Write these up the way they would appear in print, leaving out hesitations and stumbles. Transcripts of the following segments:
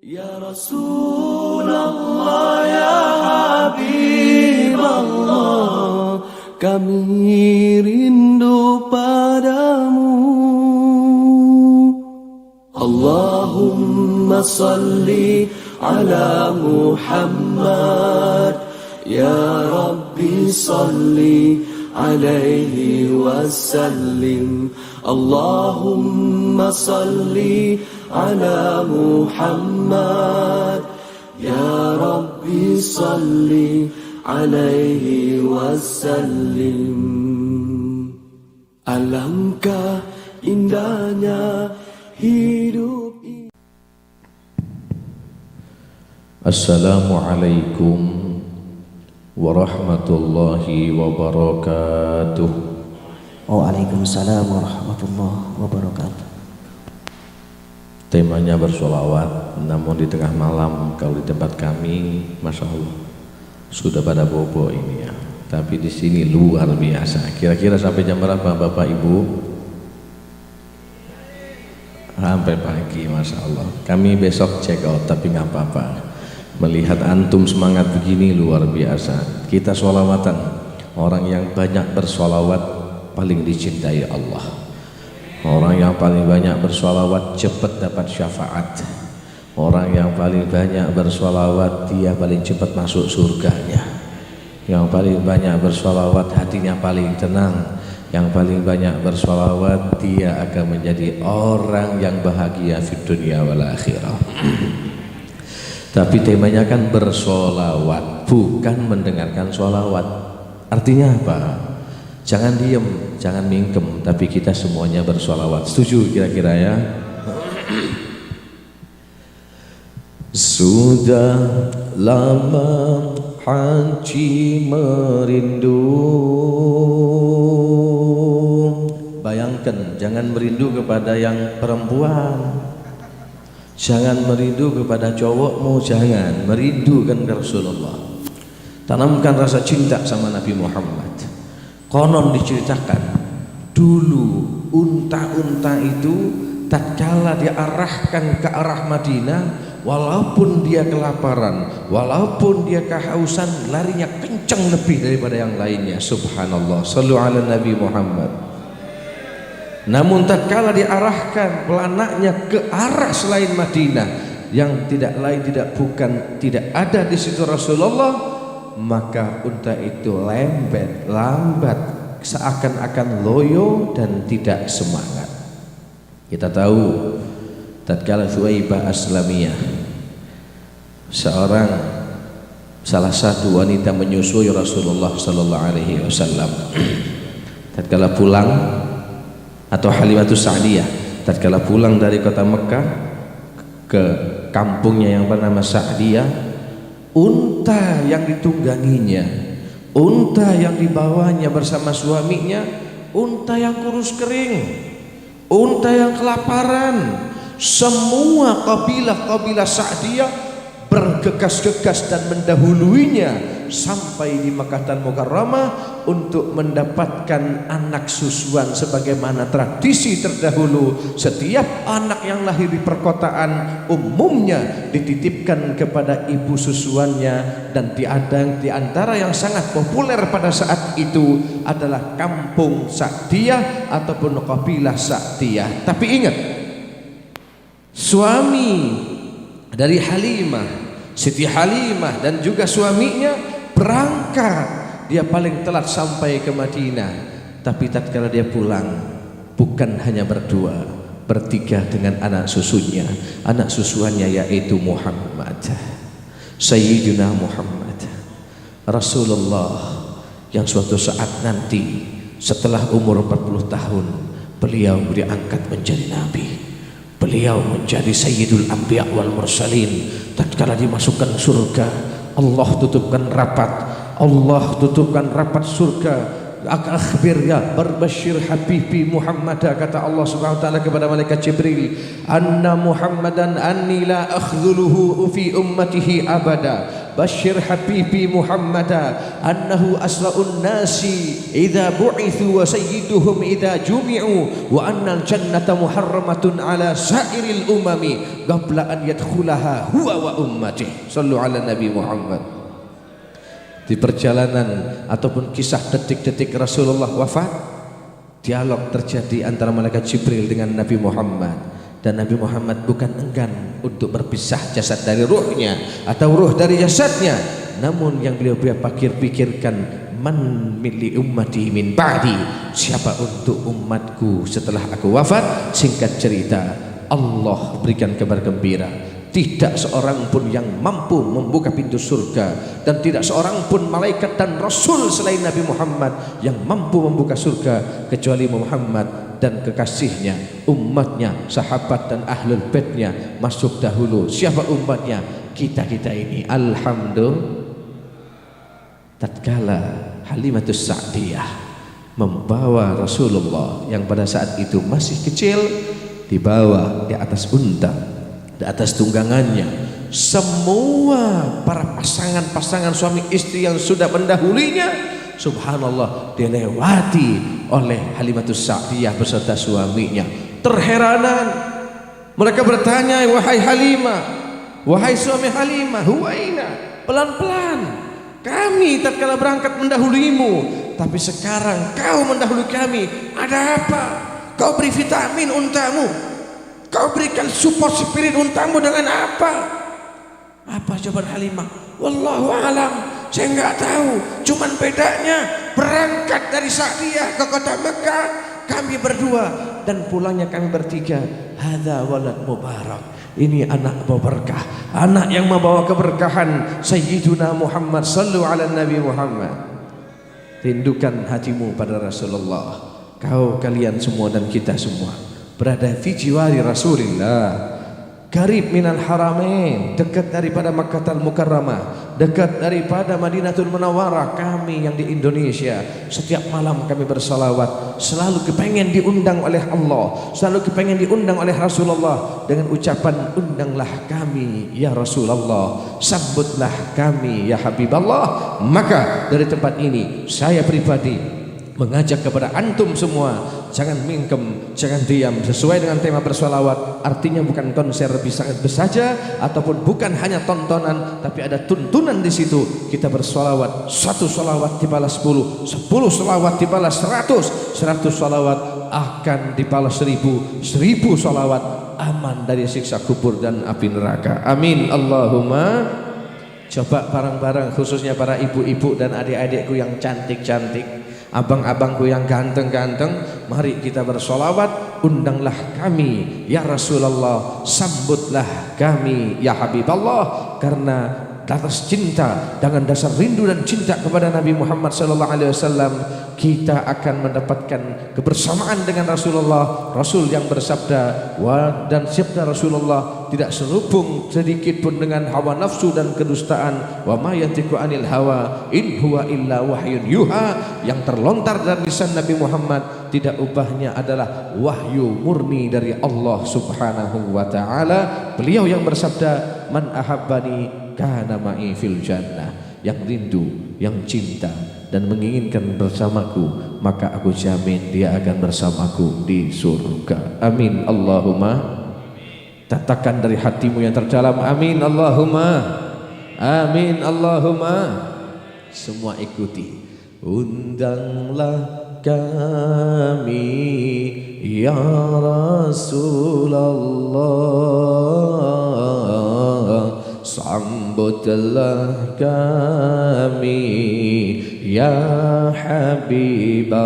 Ya Rasulullah, ya Habiballah, kami rindu padamu. Allahumma salli ala Muhammad, ya Rabbi salli alaihi wasallim. Allahumma salli ala Muhammad, ya Rabbi salli alaihi wasallim. Alangkah indahnya hidup ini. Assalamualaikum warahmatullahi wabarakatuh. Waalaikumsalam warahmatullahi wabarakatuh. Temanya bersolawat, namun di tengah malam kalau di tempat kami, masya Allah, sudah pada bobo ini ya. Tapi di sini luar biasa. Kira-kira sampai jam berapa Bapak Ibu? Sampai pagi, masya Allah. Kami besok check out, tapi nggak apa-apa. Melihat antum semangat begini luar biasa. Kita sholawatan. Orang yang banyak bersolawat paling dicintai Allah. Orang yang paling banyak bersolawat cepat dapat syafaat. Orang yang paling banyak bersolawat dia paling cepat masuk surganya. Yang paling banyak bersolawat hatinya paling tenang. Yang paling banyak bersolawat dia akan menjadi orang yang bahagia di dunia wal akhirah. Tapi temanya kan bersolawat, bukan mendengarkan solawat. Artinya apa? Jangan diem, jangan mingkem, tapi kita semuanya bersolawat. Setuju kira-kira ya? Sudah lama haji merindu. Bayangkan, jangan merindu kepada yang perempuan, jangan merindu kepada cowokmu, jangan merindukan Rasulullah. Tanamkan rasa cinta sama Nabi Muhammad. Konon diceritakan dulu unta-unta itu tatkala diarahkan ke arah Madinah, walaupun dia kelaparan, walaupun dia kehausan, larinya kencang lebih daripada yang lainnya. Subhanallah, sallu ala Nabi Muhammad. Namun tatkala diarahkan pelanaknya ke arah selain Madinah, yang tidak lain tidak bukan tidak ada di situ Rasulullah, maka unta itu lambat, seakan-akan loyo dan tidak semangat. Kita tahu tatkala Thuwaibah Aslamiyah, salah satu wanita menyusui Rasulullah sallallahu alaihi wasallam, tatkala pulang, atau Halimatus Sa'diyah tatkala pulang dari kota Mekah ke kampungnya yang bernama Sa'diyah, unta yang ditungganginya, unta yang dibawanya bersama suaminya, unta yang kurus kering, unta yang kelaparan. Semua kabilah-kabilah Sa'diyah bergegas-gegas dan mendahuluinya sampai di Makkah Mukarramah untuk mendapatkan anak susuan. Sebagaimana tradisi terdahulu, setiap anak yang lahir di perkotaan umumnya dititipkan kepada ibu susuannya. Dan di antara yang sangat populer pada saat itu adalah kampung Sa'diyah ataupun kabilah Sa'diyah. Tapi ingat, suami dari Halimah, Siti Halimah dan juga suaminya berangkat, dia paling telat sampai ke Madinah. Tapi tatkala dia pulang, bukan hanya berdua, bertiga dengan anak susunya, anak susuannya yaitu Muhammad, Sayyidina Muhammad Rasulullah, yang suatu saat nanti setelah umur 40 tahun beliau diangkat menjadi nabi. Beliau menjadi Sayyidul Anbiya wal Mursalin. Tatkala dimasukkan surga, Allah tutupkan rapat surga. Akhbir ya berbashir habibi Muhammad, kata Allah Subhanahu wa taala kepada malaikat Jibril, anna Muhammadan anni la akhdhuluhu fi ummatihi abada. Bashir habibi Muhammada annahu asra'un nasi idza bu'ithu wa sayyiduhum idza jumi'u wa annal jannata muharramatun ala sairil umami qabla an yadkhulaha huwa wa ummatihi. Sallu ala Nabi Muhammad. Di perjalanan ataupun kisah detik-detik Rasulullah wafat, dialog terjadi antara malaikat Jibril dengan Nabi Muhammad, dan Nabi Muhammad bukan enggan untuk berpisah jasad dari ruhnya atau ruh dari jasadnya, namun yang beliau pikirkan, man milli ummati min ba'di, siapa untuk umatku setelah aku wafat. Singkat cerita, Allah berikan kabar gembira, tidak seorang pun yang mampu membuka pintu surga, dan tidak seorang pun malaikat dan rasul selain Nabi Muhammad yang mampu membuka surga kecuali Muhammad dan kekasihnya, umatnya, sahabat dan ahlul baitnya masuk dahulu. Siapa umatnya? Kita-kita ini. Alhamdulillah. Tatkala Halimatus Sa'diyah membawa Rasulullah yang pada saat itu masih kecil, dibawa di atas unta, di atas tunggangannya, semua para pasangan-pasangan suami istri yang sudah mendahulinya, subhanallah, dilewati oleh Halimatus Sa'diyah beserta suaminya. Terheranan, mereka bertanya, wahai Halimah, wahai suami Halimah, huwaina, pelan-pelan, kami tatkala berangkat mendahulimu, tapi sekarang kau mendahului kami, ada apa? Kau beri vitamin untamu, kau berikan support spirit untamu dengan apa? Apa jawaban Halimah? Wallahu alam, saya nggak tahu. Cuman bedanya berangkat dari Sa'diyah ke kota Mekah kami berdua, dan pulangnya kami bertiga. Hadza walad mubarak, ini anak berkah, anak yang membawa keberkahan. Sayyiduna Muhammad, sallu ala Nabi Muhammad. Rindukan hatimu pada Rasulullah. Kalian semua dan kita semua berada di jiwari Rasulullah, qarib minal haramain, dekat daripada Makkahul Mukarramah, dekat daripada Madinatul Munawwarah. Kami yang di Indonesia, setiap malam kami bersalawat, selalu kepengen diundang oleh Allah, selalu kepengen diundang oleh Rasulullah dengan ucapan, undanglah kami ya Rasulullah, sambutlah kami ya Habiballah. Maka dari tempat ini saya pribadi mengajak kepada antum semua, jangan mingkem, jangan diam, sesuai dengan tema bersolawat. Artinya bukan konser bisa saja, ataupun bukan hanya tontonan, tapi ada tuntunan di situ. Kita bersolawat, 1 solawat dibalas 10, 10 solawat dibalas 100, 100 solawat akan dibalas 1000, 1000 solawat aman dari siksa kubur dan api neraka. Amin Allahumma. Coba bareng-bareng, khususnya para ibu-ibu dan adik-adikku yang cantik-cantik, abang-abangku yang ganteng-ganteng, mari kita bersolawat, undanglah kami ya Rasulullah, sambutlah kami ya Habiballah. Karena atas cinta, dengan dasar rindu dan cinta kepada Nabi Muhammad SAW, kita akan mendapatkan kebersamaan dengan Rasulullah, Rasul yang bersabda, dan sabda Rasulullah tidak serubung sedikit pun dengan hawa nafsu dan kedustaan. Wa ma yantiqu anil hawa in huwa illa wahyun yuha, yang terlontar dari lisan Nabi Muhammad tidak ubahnya adalah wahyu murni dari Allah Subhanahu wa taala. Beliau yang bersabda, man ahabbani kana ma'i fil jannah, yang rindu, yang cinta dan menginginkan bersamaku, maka aku jamin dia akan bersamaku di surga. Amin Allahumma. Katakan dari hatimu yang terdalam, amin Allahumma, amin Allahumma. Semua ikuti. Undanglah kami ya Rasulullah, sambutlah kami ya Habiballah,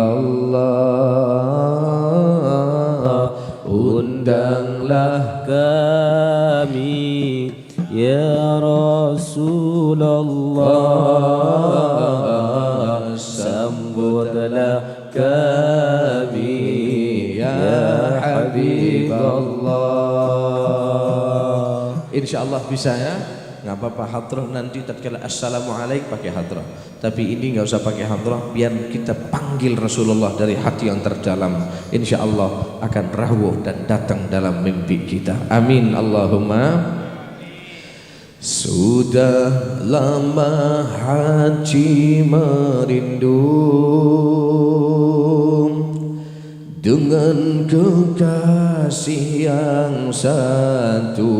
undanglah kami ya Rasulullah, sambutlah kami ya Habiballah. Insyaallah bisa ya. Nggak apa-apa hadroh nanti tatkala assalamualaikum pakai hadroh, tapi ini nggak usah pakai hadroh, biar kita panggil Rasulullah dari hati yang terdalam. Insyaallah akan rawuh dan datang dalam mimpi kita. Amin Allahumma. Sudah lama hati merindu dengan kekasih yang satu.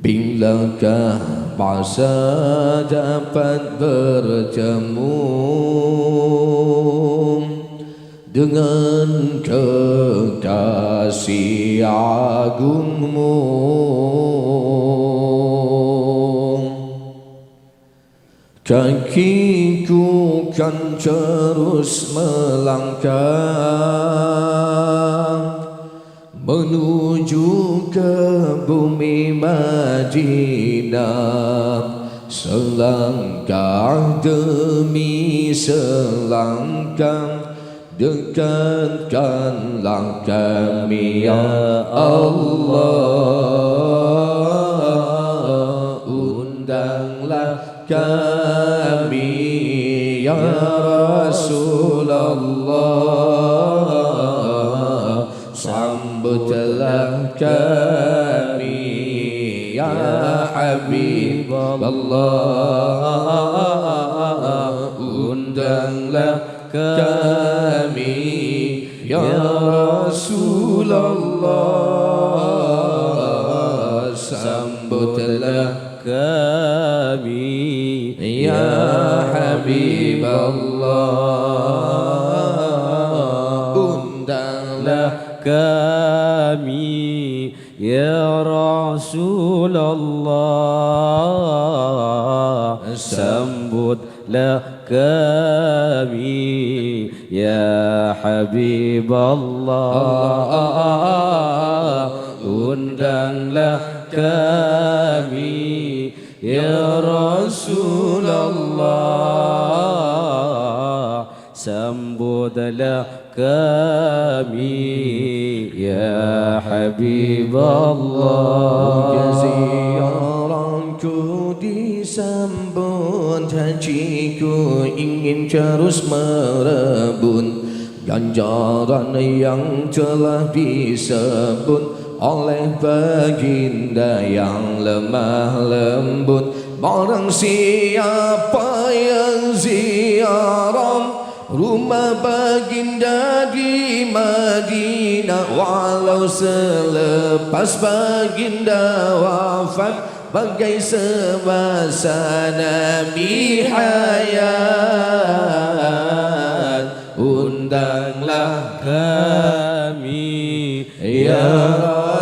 Bilakah masa dapat bertemu dengan kekasih agungmu? Kakiku kan terus melangkah menuju ke bumi Madinah, selangkah demi selangkah dekatkanlah kami ya Allah, undanglah kami ya Rasulullah, sambutlah kami ya Habibullah, undanglah kami ya Rasulullah, sambutlah kami ya Habibullah, undanglah kami ya Rasulullah, sambutlah kami ya Habibullah, undanglah kami ya Rasulullah, sambutlah kami ya Habibullah. Ziyaranku disambut, hajiku ingin terus merebut ganjaran yang telah disebut oleh baginda yang lemah lembut. Barang siapa yang ziarah rumah baginda di Madinah, walau selepas baginda wafat, bagai semasa Nabi hayat, undanglah kami ya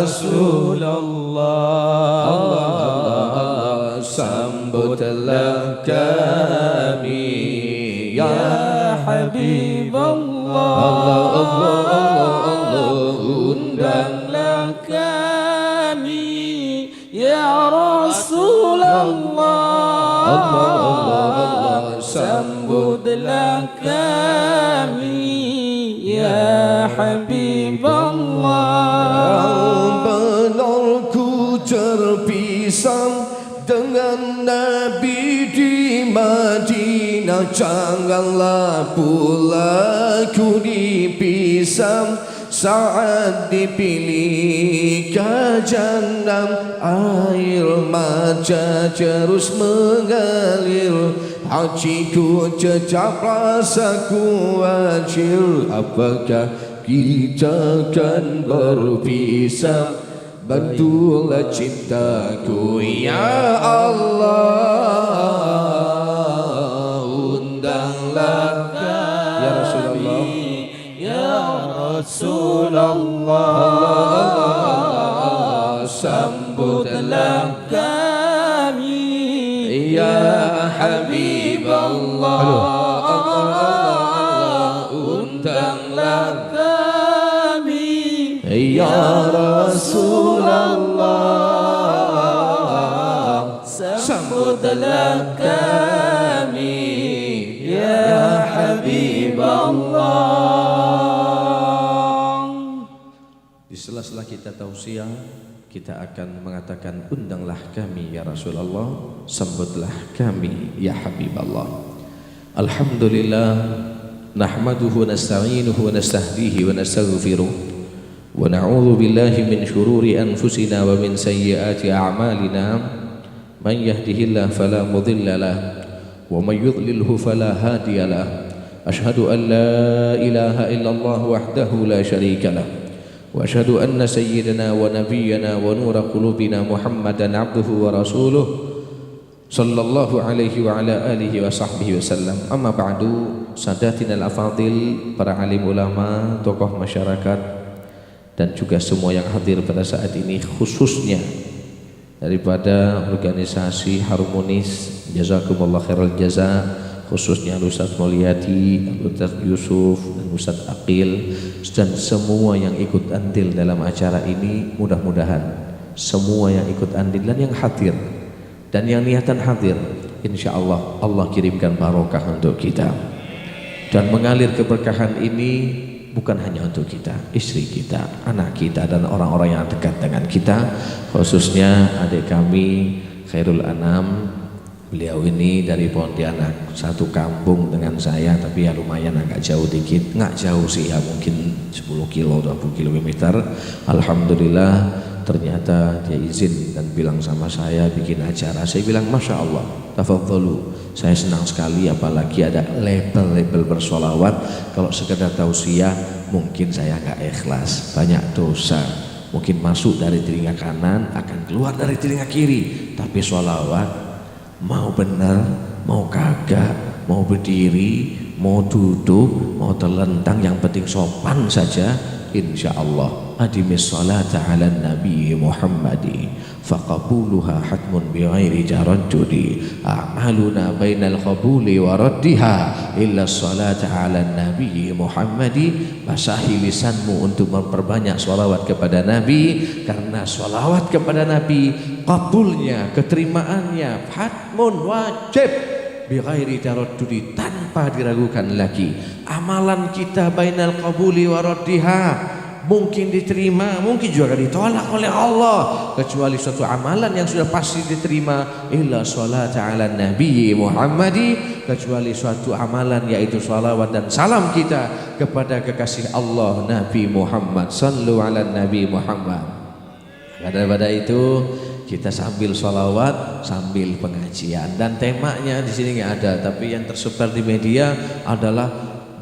Rasulullah, sambutlah kami ya Habibullah, undanglah kami ya Rasulullah, sambutlah kami ya Habibullah. Benar ku terpisah dengan Nabi di Madinah, janganlah pula ku dipisah saat dipilih ke jannah. Air mata terus mengalir, hatiku cecap rasaku wajir. Apakah kita akan berpisah? Bantulah cintaku ya Allah, undanglah ya Rasulullah, ya Rasulullah, sambutlah kami ya Habibullah, undanglah kami ya Rasulullah, sambutlah kami ya Habibullah. Di sela-sela kita tausiah, kita akan mengatakan undanglah kami ya Rasulullah, sambutlah kami ya Habibullah. Alhamdulillah, nahmaduhu nasta'inuhu wa nastahdihi wa nastaghfiruh wa na'udzu billahi min syururi anfusina wa min sayyiati a'malina man yahdihillahu fala mudilla lahu wa may yudlilhu fala hadiya lahu asyhadu an la ilaha illallah wahdahu la syarika lahu wa asyhadu anna sayyidana wa nabiyyana wa nura qulubina Muhammadan abduhu wa rasuluh sallallahu alaihi wa ala alihi wa sahbihi wasallam. Amma ba'du, sadatinal afadil, para alim ulama, tokoh masyarakat, dan juga semua yang hadir pada saat ini, khususnya daripada organisasi Harmonis, jazakumullah khairal jaza, khususnya Ustaz Mulyadi, Ustaz Yusuf, dan Ustaz Aqil, dan semua yang ikut andil dalam acara ini. Mudah-mudahan semua yang ikut andil dan yang hadir dan yang niatan hadir, insya Allah Allah kirimkan barokah untuk kita, dan mengalir keberkahan ini bukan hanya untuk kita, istri kita, anak kita, dan orang-orang yang dekat dengan kita, khususnya adik kami Khairul Anam. Beliau ini dari Pontianak, satu kampung dengan saya, tapi ya lumayan agak jauh dikit, nggak jauh sih ya, mungkin 10 kilo 20 km. Alhamdulillah, ternyata dia izin dan bilang sama saya bikin acara. Saya bilang Masya Allah, tafadhalu, saya senang sekali, apalagi ada label-label bersolawat. Kalau sekedar tausiah mungkin saya nggak ikhlas, banyak dosa, mungkin masuk dari telinga kanan akan keluar dari telinga kiri. Tapi solawat mau benar, mau kagak, mau berdiri, mau duduk, mau terlentang, yang penting sopan saja, insya Allah. Adimis salata ala nabi Muhammadi faqabuluha hatmun bighairi taraddudi a'maluna bainal qabuli wa raddiha illa salata ala nabi Muhammadi. Basahi lisanmu untuk memperbanyak sholawat kepada Nabi, karena sholawat kepada Nabi kabulnya, keterimaannya hatmun, wajib, bighairi taraddudi, tanpa diragukan lagi. Amalan kita bainal qabuli wa raddiha, mungkin diterima, mungkin juga ditolak oleh Allah, kecuali suatu amalan yang sudah pasti diterima, illa sholata ala nabi Muhammadi, kecuali suatu amalan yaitu salawat dan salam kita kepada kekasih Allah Nabi Muhammad. Sallu ala nabi Muhammad. Pada itu kita sambil sholawat sambil pengajian, dan temanya di sini nggak ada, tapi yang tersebar di media adalah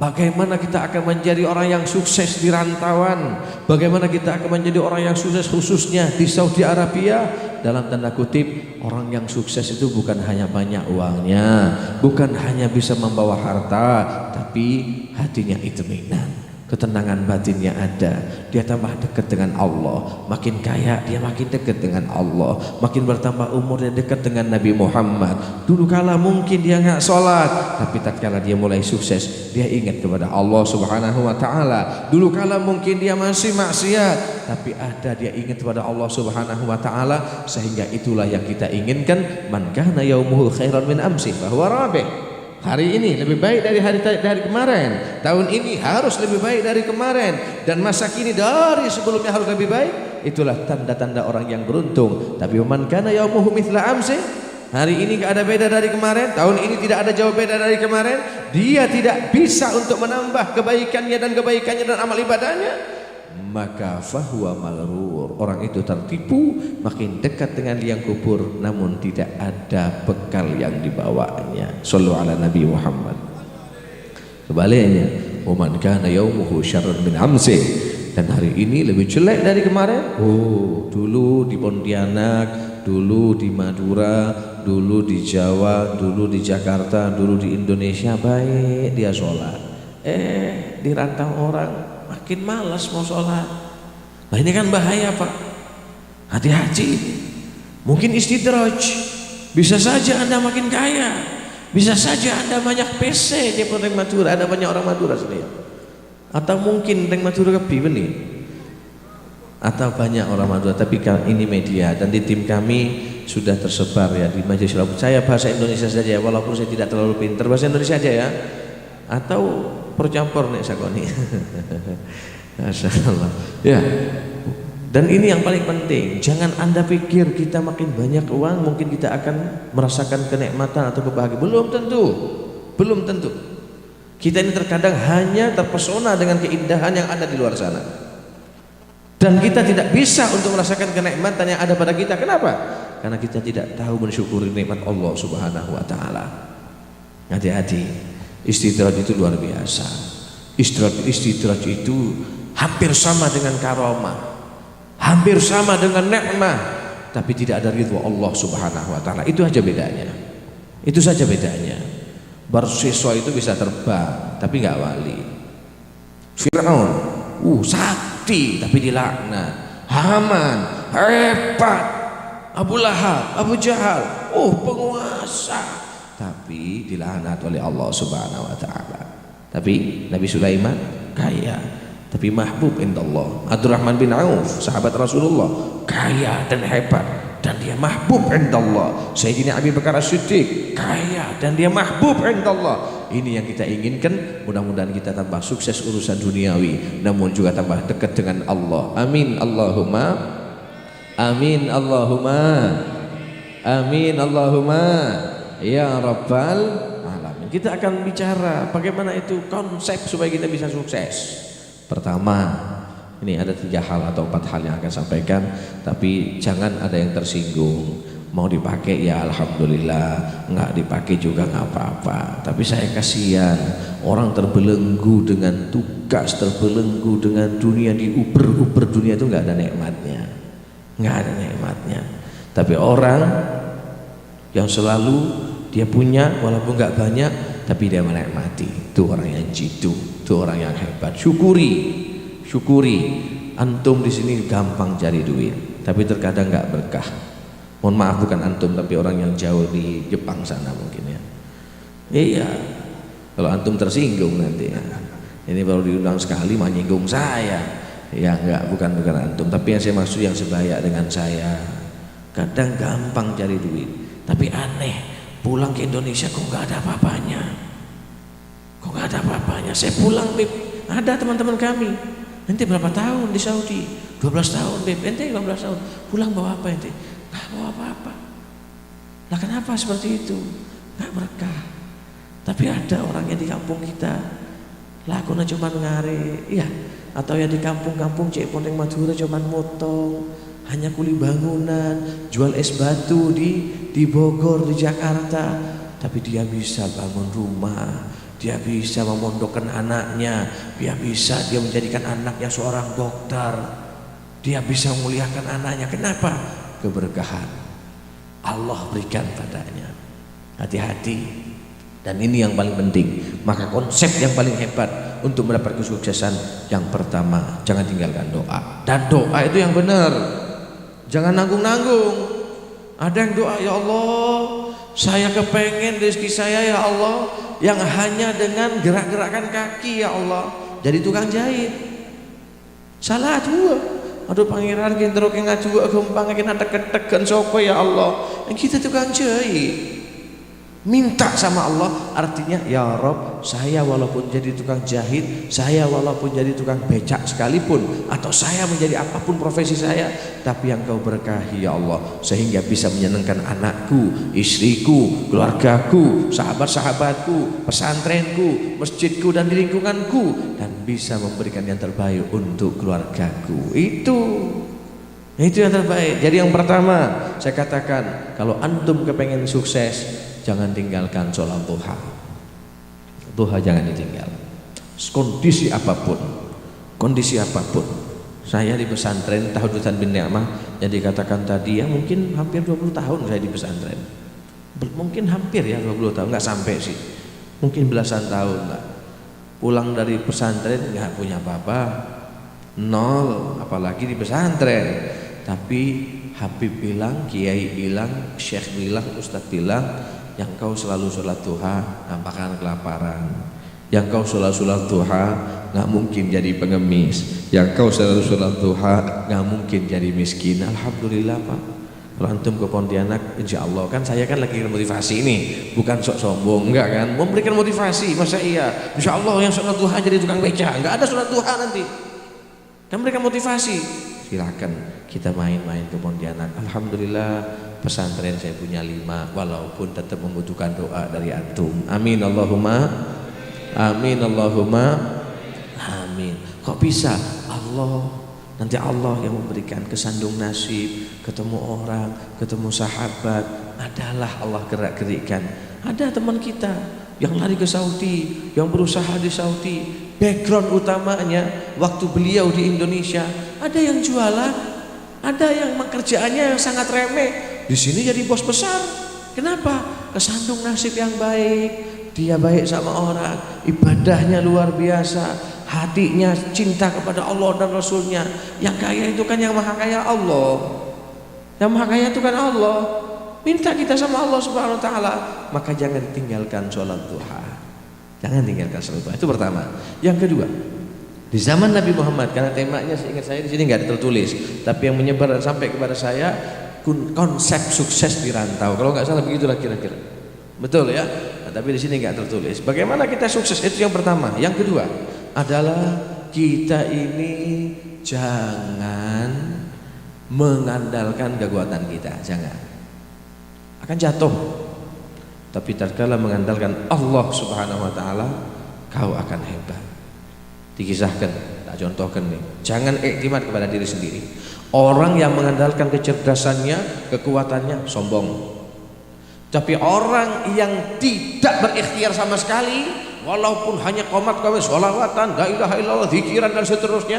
bagaimana kita akan menjadi orang yang sukses di rantauan, bagaimana kita akan menjadi orang yang sukses khususnya di Saudi Arabia. Dalam tanda kutip, orang yang sukses itu bukan hanya banyak uangnya, bukan hanya bisa membawa harta, tapi hatinya itminan, ketenangan batinnya ada, dia tambah dekat dengan Allah, makin kaya dia makin dekat dengan Allah, makin bertambah umur dia dekat dengan Nabi Muhammad. Dulu kala mungkin dia nggak sholat, tapi tatkala dia mulai sukses, dia ingat kepada Allah Subhanahu wa Ta'ala. Dulu kala mungkin dia masih maksiat, tapi ada dia ingat kepada Allah Subhanahu wa Ta'ala, sehingga itulah yang kita inginkan. Man kana yaumuhu khairan min amsi fahuwa rabih. Hari ini lebih baik dari kemarin, tahun ini harus lebih baik dari kemarin, dan masa kini dari sebelumnya harus lebih baik. Itulah tanda-tanda orang yang beruntung. Tapi man kana yaumuhu mithla amsi, hari ini tidak ada beda dari kemarin, tahun ini tidak ada jauh beda dari kemarin, dia tidak bisa untuk menambah kebaikannya dan amal ibadahnya, maka fahuwa malrur, orang itu tertipu, makin dekat dengan liang kubur namun tidak ada bekal yang dibawanya. Sallu ala Nabi Muhammad. Sebaliknya, man kana yaumuhu syarrun min amsi, dan hari ini lebih jelek dari kemarin. Oh, dulu di Pontianak, dulu di Madura, dulu di Jawa, dulu di Jakarta, dulu di Indonesia baik dia sholat, di rantau orang makin malas mau sholat. Nah ini kan bahaya Pak, hati-hati. Mungkin istidraj, bisa saja Anda makin kaya, bisa saja Anda banyak PC di Pontianak Madura, ada banyak orang Madura sini, atau mungkin Pontianak Madura kepi nih, atau banyak orang Madura. Tapi ini media, dan di tim kami sudah tersebar ya di majelis ulama. Saya bahasa Indonesia saja, walaupun saya tidak terlalu pintar, bahasa Indonesia aja ya, atau percampur nih sakoni. Masyaallah. Ya. Dan ini yang paling penting, jangan Anda pikir kita makin banyak uang mungkin kita akan merasakan kenikmatan atau kebahagiaan. Belum tentu. Belum tentu. Kita ini terkadang hanya terpesona dengan keindahan yang ada di luar sana. Dan kita tidak bisa untuk merasakan kenikmatan yang ada pada kita. Kenapa? Karena kita tidak tahu mensyukuri nikmat Allah Subhanahu wa taala. Hati-hati. Istidraj itu luar biasa. Istidraj itu hampir sama dengan karamah. Hampir sama dengan nikmah, tapi tidak ada ridho Allah Subhanahu wa taala. Itu aja bedanya. Itu saja bedanya. Barsiswa itu bisa terbang tapi nggak wali. Firaun, sakti tapi dilaknat. Haman, hebat. Abu Lahab, Abu Jahal, penguasa tapi dilaknat oleh Allah Subhanahu wa taala. Tapi Nabi Sulaiman kaya tapi mahbub indallah. Abdurrahman bin Auf, sahabat Rasulullah, kaya dan hebat dan dia mahbub indallah. Sayyidina Abu Bakar As-Siddiq kaya dan dia mahbub indallah. Ini yang kita inginkan. Mudah-mudahan kita tambah sukses urusan duniawi, namun juga tambah dekat dengan Allah. Amin Allahumma amin Allahumma amin Allahumma ya Rabbal alamin. Kita akan bicara bagaimana itu konsep supaya kita bisa sukses. Pertama, ini ada 3 hal atau 4 hal yang akan sampaikan, tapi jangan ada yang tersinggung. Mau dipakai ya alhamdulillah, nggak dipakai juga nggak apa-apa. Tapi saya kasihan orang terbelenggu dengan tugas, terbelenggu dengan dunia, diuber-uber dunia itu nggak ada nikmatnya, nggak ada nikmatnya. Tapi orang yang selalu dia punya walaupun nggak banyak, tapi dia menikmati, itu orang yang jitu, itu orang yang hebat. Syukuri. Antum di sini gampang cari duit, tapi terkadang nggak berkah. Mohon maaf bukan antum, tapi orang yang jauh di Jepang sana mungkin ya. Iya, kalau antum tersinggung nanti ya. Ini baru diundang sekali menyinggung saya. Ya enggak, bukan antum, tapi yang saya maksud yang sebaya dengan saya. Kadang gampang cari duit, tapi aneh, pulang ke Indonesia kok nggak ada apa-apanya. Kok nggak ada apa-apanya? Saya pulang, Beb, ada teman-teman kami. Ente berapa tahun di Saudi? 12 tahun, Beb. Ente 15 tahun. Pulang bawa apa ente? Nggak bawa apa-apa. Lah kenapa seperti itu? Nggak berkah. Tapi ada orang yang di kampung kita lakunya cuma ngare, iya. Atau yang di kampung-kampung Cek Pondeng Madura cuma motong, hanya kuli bangunan, jual es batu di Bogor, di Jakarta. Tapi dia bisa bangun rumah, dia bisa memondokkan anaknya, dia menjadikan anaknya seorang dokter, dia bisa memuliakan anaknya. Kenapa? Keberkahan Allah berikan padanya. Hati-hati. Dan ini yang paling penting. Maka konsep yang paling hebat untuk mendapat kesuksesan, yang pertama, jangan tinggalkan doa. Dan doa itu yang benar. Jangan nanggung-nanggung. Ada yang doa, ya Allah, saya kepengen rezeki saya ya Allah yang hanya dengan gerak-gerakan kaki ya Allah, jadi tukang jahit. Salah juga. Aduh pangeran kita rokeng ngajua gampang kita tek-tekan sopo ya Allah. Yang kita tukang jahit. Minta sama Allah, artinya ya Rob, saya walaupun jadi tukang jahit, saya walaupun jadi tukang becak sekalipun, atau saya menjadi apapun profesi saya, tapi yang kau berkahi ya Allah, sehingga bisa menyenangkan anakku, istriku, keluargaku, sahabat-sahabatku, pesantrenku, masjidku dan di lingkunganku, dan bisa memberikan yang terbaik untuk keluargaku. Itu yang terbaik. Jadi yang pertama saya katakan, kalau antum kepengen sukses, jangan tinggalkan sholat duha. Duha jangan ditinggal. Kondisi apapun. Saya di pesantren Tahudutan bin Ni'mah yang dikatakan tadi ya, mungkin hampir 20 tahun saya di pesantren. Mungkin hampir ya 20 tahun, nggak sampai sih. Mungkin belasan tahun lah. Pulang dari pesantren nggak punya apa-apa, nol, apalagi di pesantren. Tapi Habib bilang, Kiai bilang, Syekh bilang, Ustadz bilang, yang kau selalu sholat duha nggak bakalan kelaparan. Yang kau selalu sholat duha nggak mungkin jadi pengemis. Yang kau selalu sholat duha nggak mungkin jadi miskin. Alhamdulillah Pak. Kalau antum ke Pontianak, insya Allah kan saya kan lagi motivasi ini, bukan sok sombong, enggak kan? Memberikan motivasi, masa iya? Insya Allah yang sholat duha jadi tukang beca, nggak ada sholat duha nanti. Dan memberikan motivasi. Silakan kita main-main ke Pontianak. Alhamdulillah pesantren saya punya 5, walaupun tetap membutuhkan doa dari antum. Amin Allahumma amin Allahumma amin. Kok bisa? Allah Nanti Allah yang memberikan kesandung nasib, ketemu orang, ketemu sahabat, adalah Allah gerak-gerikan. Ada teman kita yang lari ke Saudi, yang berusaha di Saudi, background utamanya waktu beliau di Indonesia, ada yang jualan, ada yang kerjaannya yang sangat remeh, di sini jadi bos besar. Kenapa? Kesandung nasib yang baik, dia baik sama orang, ibadahnya luar biasa, hatinya cinta kepada Allah dan Rasulnya. Yang kaya itu kan yang maha kaya Allah, yang maha kaya itu kan Allah. Minta kita sama Allah Subhanahu Wa Taala, maka jangan tinggalkan sholat duha, jangan tinggalkan sholat duha. Itu pertama. Yang kedua, di zaman Nabi Muhammad, karena temanya seingat saya di sini nggak tertulis, tapi yang menyebar dan sampai kepada saya konsep sukses di rantau. Kalau nggak salah begitulah kira-kira, betul ya? Nah, tapi di sini nggak tertulis. Bagaimana kita sukses? Itu yang pertama. Yang kedua adalah kita ini jangan mengandalkan kekuatan kita, jangan. Akan jatuh. Tapi tatkala mengandalkan Allah Subhanahu Wa Taala, kau akan hebat. Dikisahkan, tak contohkan nih. Jangan iktimat kepada diri sendiri. Orang yang mengandalkan kecerdasannya, kekuatannya, sombong. Tapi orang yang tidak berikhtiar sama sekali, walaupun hanya qomat sholawatan, la ilaha illallah, zikiran dan seterusnya,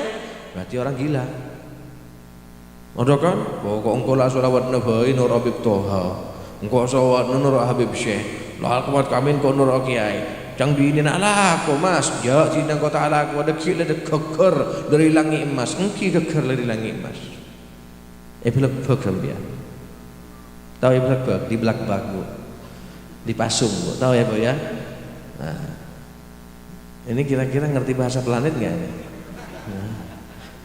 berarti orang gila. Ada kan? Bahwa engkau la sholawat nabai nur Habib Toha, engkau sholawat nur Habib Syekh, la qomat kami engkau nur Kiai. Jangan diinin ala aku mas, ya cinta kota ala aku ada kila ada keker dari langit emas, engki keker dari langit emas. Belak dia. Tahu belak di belak bagu, di pasung, tahu ya bu ya. Nah, ini kira-kira ngerti bahasa planet nggak ini?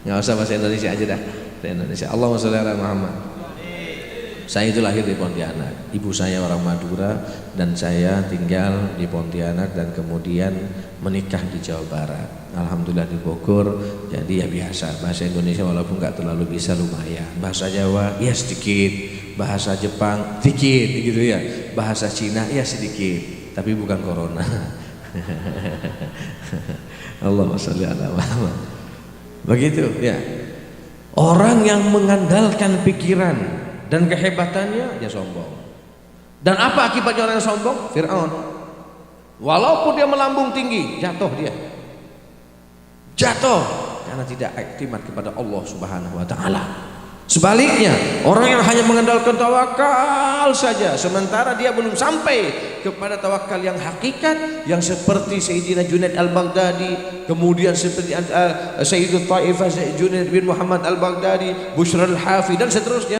Nggak usah bahasa Indonesia aja dah, bahasa Indonesia. Allahumma sholli ala Muhammad. Saya itu lahir di Pontianak, ibu saya orang Madura dan saya tinggal di Pontianak dan kemudian menikah di Jawa Barat. Alhamdulillah di Bogor, jadi ya biasa bahasa Indonesia walaupun nggak terlalu bisa lumayan. Bahasa Jawa ya sedikit, bahasa Jepang sedikit gitu ya, bahasa Cina ya sedikit, tapi bukan corona. Allahumma sholli ala Muhammad. Begitu ya. Orang yang mengandalkan pikiran dan kehebatannya, dia sombong. Dan apa akibatnya orang yang sombong? Fir'aun. Walaupun dia melambung tinggi, jatuh dia. Jatuh karena tidak iktimat kepada Allah Subhanahu Wa Taala. Sebaliknya, orang yang hanya mengandalkan tawakal saja, sementara dia belum sampai kepada tawakal yang hakikat, yang seperti Sayyidina Junaid al-Baghdadi, kemudian seperti Sayyidul Taifah Junaid bin Muhammad al-Baghdadi, Bushra al-Hafi dan seterusnya.